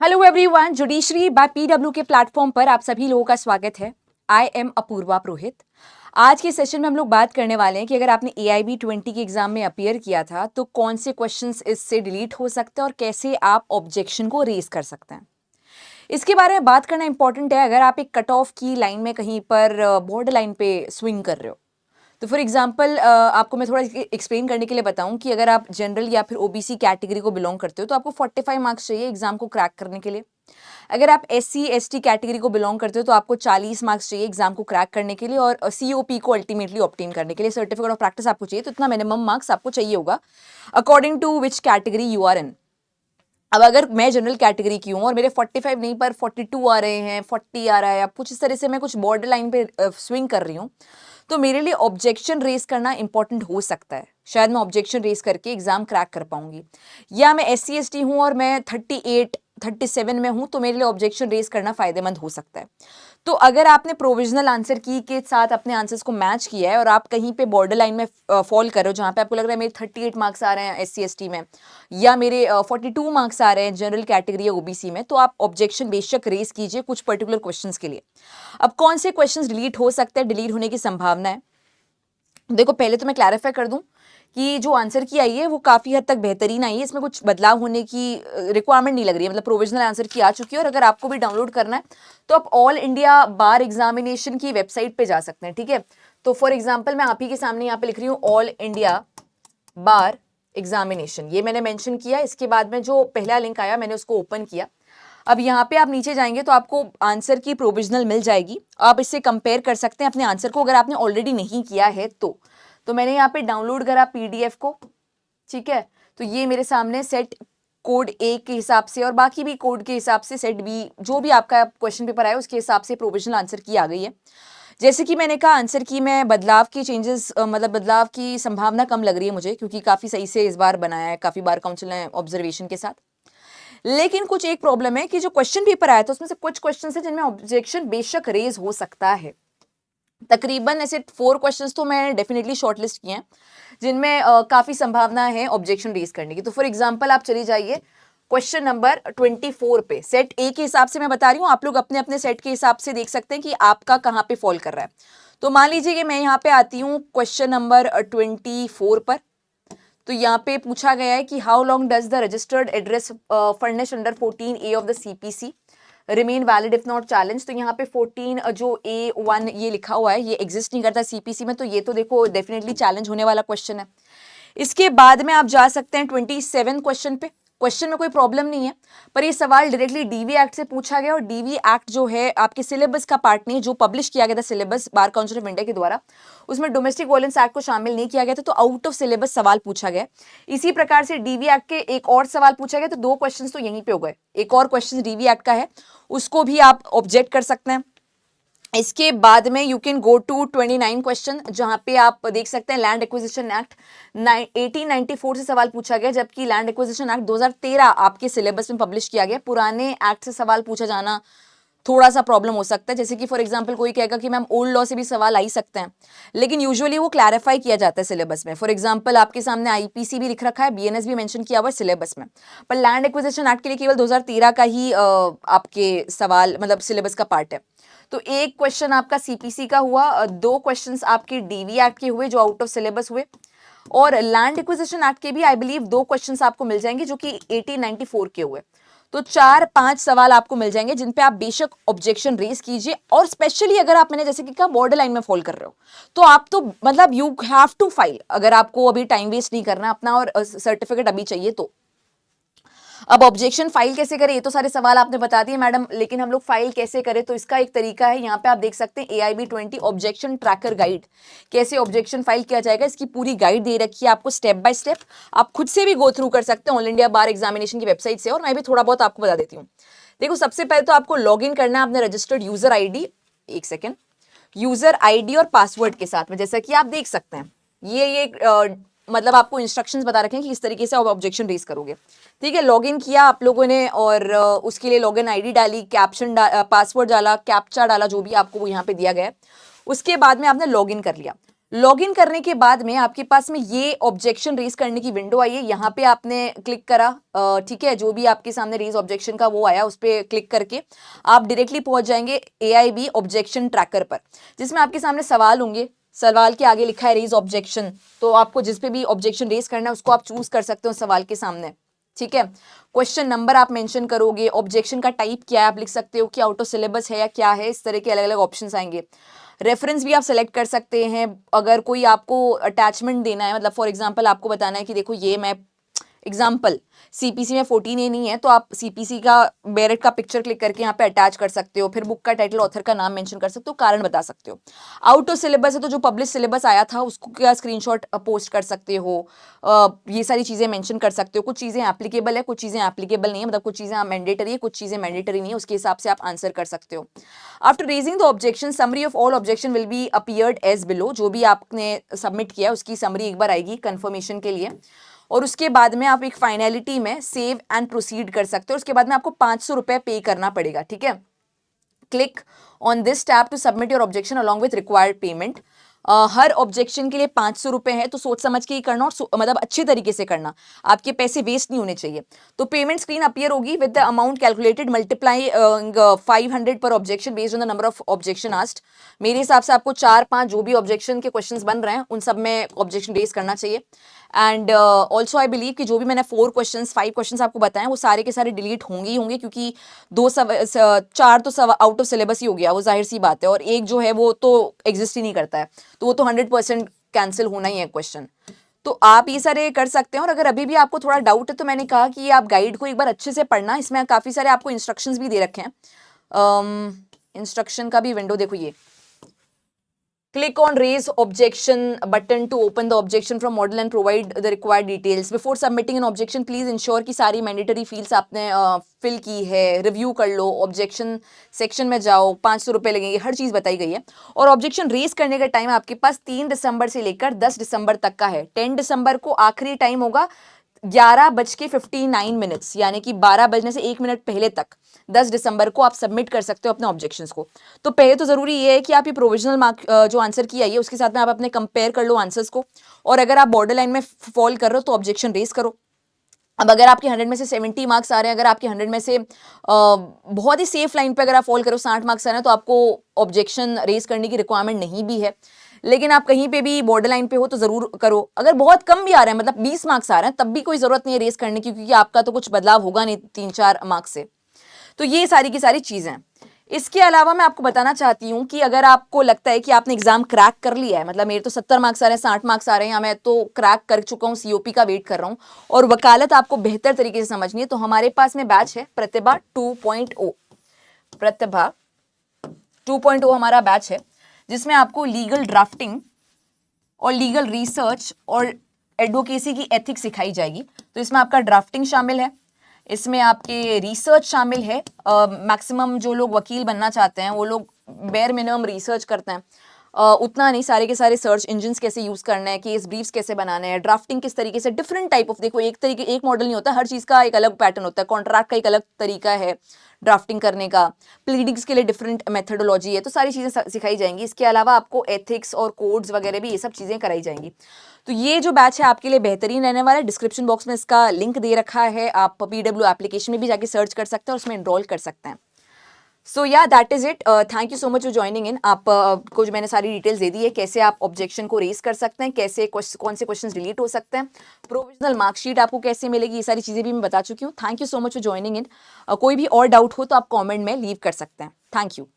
Hello everyone, judiciary by PW के platform पर आप सभी लोगों का स्वागत है। I am Apoorva Purohit. आज के सेशन में हम लोग बात करने वाले हैं कि अगर आपने AIB 20 के एग्जाम में अपीयर किया था तो कौन से क्वेश्चंस इससे डिलीट हो सकते हैं और कैसे आप ऑब्जेक्शन को रेज कर सकते हैं। इसके बारे में बात करना इंपॉर्टेंट है अगर आप एक कट ऑफ की लाइन में कहीं पर बॉर्डर लाइन पे स्विंग कर रहे हो। तो फॉर एग्जांपल आपको मैं थोड़ा एक्सप्लेन करने के लिए बताऊं कि अगर आप जनरल या फिर OBC कैटेगरी को बिलोंग करते हो तो आपको 45 मार्क्स चाहिए एग्जाम को क्रैक करने के लिए। अगर आप SC ST कैटेगरी को बिलोंग करते हो तो आपको 40 मार्क्स चाहिए एग्जाम को क्रैक करने के लिए और COP को अल्टीमेटली ऑब्टेन करने के लिए सर्टिफिकेट ऑफ प्रैक्टिस आपको चाहिए। तो इतना मिनिमम मार्क्स आपको चाहिए होगा according to which category you are in. अब अगर मैं जनरल कैटेगरी की हूँ और मेरे 45 नहीं पर 42 आ रहे हैं, 40 आ रहा है, या कुछ इस तरह से मैं कुछ बॉर्डर लाइन पे स्विंग कर रही हूँ, तो मेरे लिए ऑब्जेक्शन रेस करना इंपॉर्टेंट हो सकता है। शायद मैं ऑब्जेक्शन रेस करके एग्जाम क्रैक कर पाऊंगी, या मैं SC ST हूँ और मैं 38 37 में हूँ तो मेरे लिए ऑब्जेक्शन रेस करना फायदेमंद हो सकता है। तो अगर आपने प्रोविजनल आंसर की के साथ अपने आंसर्स को मैच किया है और आप कहीं पे बॉर्डर लाइन में फॉल कर रहे हो जहाँ पे आपको लग रहा है मेरे 38 मार्क्स आ रहे हैं SC ST में, या मेरे 42 मार्क्स आ रहे हैं जनरल कैटेगरी या OBC में, तो आप ऑब्जेक्शन बेशक रेस कीजिए कुछ पर्टिकुलर क्वेश्चंस के लिए। अब कौन से क्वेश्चंस डिलीट हो सकते हैं, डिलीट होने की संभावना है, देखो पहले तो मैं क्लैरिफाई कर दूं कि जो आंसर की आई है वो काफ़ी हद तक बेहतरीन आई है, इसमें कुछ बदलाव होने की रिक्वायरमेंट नहीं लग रही है। मतलब प्रोविजनल आंसर की आ चुकी है और अगर आपको भी डाउनलोड करना है तो आप ऑल इंडिया बार एग्जामिनेशन की वेबसाइट पे जा सकते हैं, ठीक है। तो फॉर एग्जाम्पल मैं आप ही के सामने यहाँ पे लिख रही हूँ ऑल इंडिया बार एग्जामिनेशन, ये मैंने मेंशन किया। इसके बाद में जो पहला लिंक आया मैंने उसको ओपन किया। अब यहाँ पे आप नीचे जाएंगे तो आपको आंसर की प्रोविजनल मिल जाएगी। आप इससे कंपेयर कर सकते हैं अपने आंसर को अगर आपने ऑलरेडी नहीं किया है तो मैंने यहाँ पे डाउनलोड करा PDF को, ठीक है। तो ये मेरे सामने सेट कोड A के हिसाब से और बाकी भी कोड के हिसाब से सेट B जो भी आपका क्वेश्चन पेपर आया उसके हिसाब से प्रोविजनल आंसर की आ गई है। जैसे कि मैंने कहा आंसर की में बदलाव की चेंजेस मतलब बदलाव की संभावना कम लग रही है मुझे, क्योंकि काफ़ी सही से इस बार बनाया है, काफ़ी बार काउंसिल ने ऑब्जर्वेशन के साथ। लेकिन कुछ एक प्रॉब्लम है कि जो क्वेश्चन पेपर आया था उसमें से कुछ क्वेश्चन है जिनमें ऑब्जेक्शन बेशक रेज हो सकता है। तकरीबन ऐसे 4 क्वेश्चंस तो मैंने डेफिनेटली शॉर्टलिस्ट किए हैं जिनमें काफ़ी संभावना है ऑब्जेक्शन रेज करने की। तो फॉर एग्जांपल आप चली जाइए क्वेश्चन नंबर 24 पे, सेट A के हिसाब से मैं बता रही हूँ, आप लोग अपने अपने सेट के हिसाब से देख सकते हैं कि आपका कहाँ पे फॉल कर रहा है। तो मान लीजिए कि मैं यहाँ पे आती हूँ क्वेश्चन नंबर 24 पर। तो यहाँ पे पूछा गया है कि how long does the registered address furnish under 14A of the CPC remain valid if not challenge. तो यहाँ पे 14 जो A1 ये लिखा हुआ है ये एग्जिस्ट नहीं करता CPC में, तो ये तो देखो डेफिनेटली चैलेंज होने वाला क्वेश्चन है। इसके बाद में आप जा सकते हैं 27 क्वेश्चन पे। क्वेश्चन में कोई प्रॉब्लम नहीं है, पर ये सवाल डायरेक्टली DV एक्ट से पूछा गया और DV एक्ट जो है आपके सिलेबस का पार्ट नहीं है। जो पब्लिश किया गया था syllabus bar council of India के द्वारा, उसमें डोमेस्टिक वायलेंस एक्ट को शामिल नहीं किया गया था, तो आउट ऑफ सिलेबस सवाल पूछा गया। इसी प्रकार से DV एक्ट के एक और सवाल पूछा गया, तो 2 क्वेश्चन तो यहीं पे हो गए। एक और क्वेश्चन DV एक्ट का है, उसको भी आप ऑब्जेक्ट कर सकते हैं। इसके बाद में you can go to 29 question, जहां पे आप देख सकते हैं लैंड एक्विजिशन एक्ट 1894 से सवाल पूछा गया, जबकि लैंड एक्विजिशन एक्ट 2013 आपके सिलेबस में पब्लिश किया गया। पुराने एक्ट से सवाल पूछा जाना थोड़ा सा प्रॉब्लम हो सकता है। जैसे कि फॉर एग्जांपल कोई कहेगा कि मैम ओल्ड लॉ से भी सवाल आ ही सकते हैं, लेकिन यूजुअली वो क्लैरिफाई किया जाता है सिलेबस में। फॉर एग्जांपल आपके सामने IPC भी लिख रखा है, BNS भी मेंशन किया हुआ है सिलेबस में, पर लैंड एक्विजिशन एक्ट के लिए केवल 2013 का ही आपके सवाल मतलब सिलेबस का पार्ट है। तो एक क्वेश्चन आपका CPC का हुआ, 2 क्वेश्चंस आपके DV एक्ट के हुए जो आउट ऑफ सिलेबस हुए, और लैंड एक्विजिशन एक्ट के भी आई बिलीव 2 क्वेश्चंस आपको मिल जाएंगे जो कि 1894 के हुए। तो 4-5 सवाल आपको मिल जाएंगे जिन पे आप बेशक ऑब्जेक्शन रेज कीजिए। और स्पेशली अगर आप मैंने जैसे कि कहा बॉर्डर लाइन में फॉल कर रहे हो तो आप तो मतलब यू हैव टू फाइल, अगर आपको अभी टाइम वेस्ट नहीं करना अपना और सर्टिफिकेट अभी चाहिए तो। अब ऑब्जेक्शन फाइल कैसे करें, ये तो सारे सवाल आपने बता दिए मैडम, लेकिन हम लोग फाइल कैसे करें, तो इसका एक तरीका है। यहाँ पे आप देख सकते हैं AIB 20 ऑब्जेक्शन ट्रैकर गाइड, कैसे ऑब्जेक्शन फाइल किया जाएगा इसकी पूरी गाइड दे रखी है आपको स्टेप बाय स्टेप। आप खुद से भी गो थ्रू कर सकते हैं ऑल इंडिया बार एग्जामिनेशन की वेबसाइट से, और मैं भी थोड़ा बहुत आपको बता देती हूँ। देखो सबसे पहले तो आपको लॉग इन करना है अपने रजिस्टर्ड यूजर ID, एक सेकेंड, यूजर ID और पासवर्ड के साथ में, जैसा कि आप देख सकते हैं ये मतलब आपको इंस्ट्रक्शंस बता रखे हैं कि किस तरीके से आप ऑब्जेक्शन रेज करोगे। ठीक है, लॉगिन किया आप लोगों ने और उसके लिए लॉगिन ID डाली, कैप्शन पासवर्ड डाला, कैप्चा डाला, जो भी आपको वो यहाँ पे दिया गया है। उसके बाद में आपने लॉगिन कर लिया। लॉगिन करने के बाद में आपके पास में ये ऑब्जेक्शन रेज करने की विंडो आई है, यहाँ पे आपने क्लिक करा, ठीक है, जो भी आपके सामने रेज ऑब्जेक्शन का वो आया उस पर क्लिक करके आप डायरेक्टली पहुंच जाएंगे AIB ऑब्जेक्शन ट्रैकर पर, जिसमें आपके सामने सवाल होंगे। सवाल के आगे लिखा है रेज ऑब्जेक्शन, तो आपको जिस पे भी ऑब्जेक्शन रेज करना है उसको आप चूज कर सकते हो सवाल के सामने, ठीक है। क्वेश्चन नंबर आप मेंशन करोगे, ऑब्जेक्शन का टाइप क्या है आप लिख सकते हो कि आउट ऑफ सिलेबस है या क्या है, इस तरह के अलग अलग ऑप्शंस आएंगे। रेफरेंस भी आप सेलेक्ट कर सकते हैं, अगर कोई आपको अटैचमेंट देना है, मतलब फॉर एग्जांपल आपको बताना है कि देखो ये मैं एग्जाम्पल CPC में 14A नहीं है तो आप CPC का बेरेट का पिक्चर क्लिक करके यहाँ पे अटैच कर सकते हो, फिर बुक का टाइटल ऑथर का नाम मेंशन कर सकते हो, कारण बता सकते हो। आउट ऑफ सिलेबस है तो जो पब्लिश सिलेबस आया था उसको क्या स्क्रीनशॉट पोस्ट कर सकते हो, ये सारी चीज़ें मेंशन कर सकते हो। कुछ चीज़ें एप्लीकेबल है, कुछ चीज़ें एप्लीकेबल नहीं है, मतलब कुछ चीज़ें मैंडेटरी है, कुछ चीज़ें मैंडेटरी नहीं है, उसके हिसाब से आप आंसर कर सकते हो। After raising the objection summary of all objection will be appeared as below, जो भी आपने सबमिट किया उसकी समरी एक बार आएगी कंफर्मेशन के लिए, और उसके बाद में आप एक फाइनलिटी में सेव एंड प्रोसीड कर सकते हो। उसके बाद में आपको 500 रुपये पे करना पड़ेगा, ठीक है। Click on this tab to submit your objection along with required payment. हर ऑब्जेक्शन के लिए 500 रुपये है, तो सोच समझ के ही करना और मतलब अच्छे तरीके से करना, आपके पैसे वेस्ट नहीं होने चाहिए। तो पेमेंट स्क्रीन अपीयर होगी with the amount calculated multiply 500 पर objection based on the number of objection asked. मेरे हिसाब से आपको 4-5 जो भी ऑब्जेक्शन के क्वेश्चंस बन रहे हैं उन सब में ऑब्जेक्शन रेज करना चाहिए। एंड ऑल्सो आई बिलीव कि जो भी मैंने 5 क्वेश्चंस आपको बताएं वो सारे के सारे डिलीट होंगे ही होंगे, क्योंकि 4 तो आउट ऑफ सिलेबस ही हो गया, वो जाहिर सी बात है, और एक जो है वो तो एग्जिस्ट ही नहीं करता है, तो वो तो 100% कैंसिल होना ही है क्वेश्चन। तो आप ये सारे कर सकते हैं, और अगर अभी भी आपको थोड़ा डाउट है तो मैंने कहा कि आप गाइड को एक बार अच्छे से पढ़ना, इसमें काफ़ी सारे आपको इंस्ट्रक्शंस भी दे रखे हैं। इंस्ट्रक्शन का भी विंडो देखो, ये click on raise objection button to open the objection from model and provide the required details. Before submitting an objection, please ensure कि सारी mandatory fields आपने fill की है, review कर लो, objection section में जाओ, 500 रुपये लगेंगे, हर चीज़ बताई गई है। और objection raise करने का टाइम आपके पास 3 दिसंबर से लेकर 10 दिसंबर तक का है। 10 दिसंबर को आखिरी टाइम होगा 11:59, यानी कि 12 बजने से 1 मिनट पहले तक 10 दिसंबर को आप सबमिट कर सकते हो अपने ऑब्जेक्शंस को। तो पहले तो ज़रूरी ये है कि आप ये प्रोविजनल मार्क जो आंसर की आई है उसके साथ में आप अपने कंपेयर कर लो आंसर्स को, और अगर आप बॉर्डर लाइन में फॉल कर रहे हो तो ऑब्जेक्शन रेज करो। अब अगर आपके 100 में से 70 मार्क्स आ रहे हैं, अगर आपके 100 में से बहुत ही सेफ लाइन पे अगर आप फॉल करो 60 मार्क्स आ रहे हैं, तो आपको ऑब्जेक्शन रेज करने की रिक्वायरमेंट नहीं भी है। लेकिन आप कहीं पे भी बॉर्डर लाइन पे हो तो ज़रूर करो। अगर बहुत कम भी आ रहे हैं, मतलब 20 मार्क्स आ रहे हैं, तब भी कोई ज़रूरत नहीं है रेज करने की, क्योंकि आपका तो कुछ बदलाव होगा नहीं 3-4 मार्क्स से। तो ये सारी की सारी चीज़ें हैं। इसके अलावा मैं आपको बताना चाहती हूँ कि अगर आपको लगता है कि आपने एग्जाम क्रैक कर लिया है, मतलब मेरे तो 70 मार्क्स आ रहे हैं, 60 मार्क्स आ रहे हैं, या मैं तो क्रैक कर चुका हूँ, COP का वेट कर रहा हूँ, और वकालत आपको बेहतर तरीके से समझनी है, तो हमारे पास में बैच है प्रतिभा 2.0। प्रतिभा 2.0 हमारा बैच है, जिसमें आपको लीगल ड्राफ्टिंग और लीगल रिसर्च और एडवोकेसी की एथिक्स सिखाई जाएगी। तो इसमें आपका ड्राफ्टिंग शामिल है, इसमें आपके रिसर्च शामिल है। मैक्सिमम जो लोग वकील बनना चाहते हैं वो लोग बेयर मिनिमम रिसर्च करते हैं, उतना नहीं, सारे के सारे सर्च इंजन्स कैसे यूज़ करना है, केस ब्रीफ्स कैसे बनाने हैं, ड्राफ्टिंग किस तरीके से, डिफरेंट टाइप ऑफ, देखो एक मॉडल नहीं होता, हर चीज़ का एक अलग पैटर्न होता है, कॉन्ट्रैक्ट का एक अलग तरीका है ड्राफ्टिंग करने का, प्लीडिंग्स के लिए डिफरेंट मेथडोलॉजी है, तो सारी चीज़ें सिखाई जाएंगी। इसके अलावा आपको एथिक्स और कोड्स वगैरह भी ये सब चीज़ें कराई जाएंगी। तो ये जो बैच है आपके लिए बेहतरीन रहने वाला है। डिस्क्रिप्शन बॉक्स में इसका लिंक दे रखा है, आप PW एप्लीकेशन में भी जाके सर्च कर सकते हैं और उसमें एनरोल कर सकते हैं। सो या that is it. Thank you so much for joining in. आप को जो मैंने सारी डिटेल्स दे दी है, कैसे आप ऑब्जेक्शन को रेज कर सकते हैं, कैसे कौन से क्वेश्चंस डिलीट हो सकते हैं, प्रोविजनल मार्कशीट आपको कैसे मिलेगी, ये सारी चीज़ें भी मैं बता चुकी हूँ। Thank you so much for joining in. कोई भी और डाउट हो तो आप कॉमेंट में लीव कर सकते हैं। Thank you.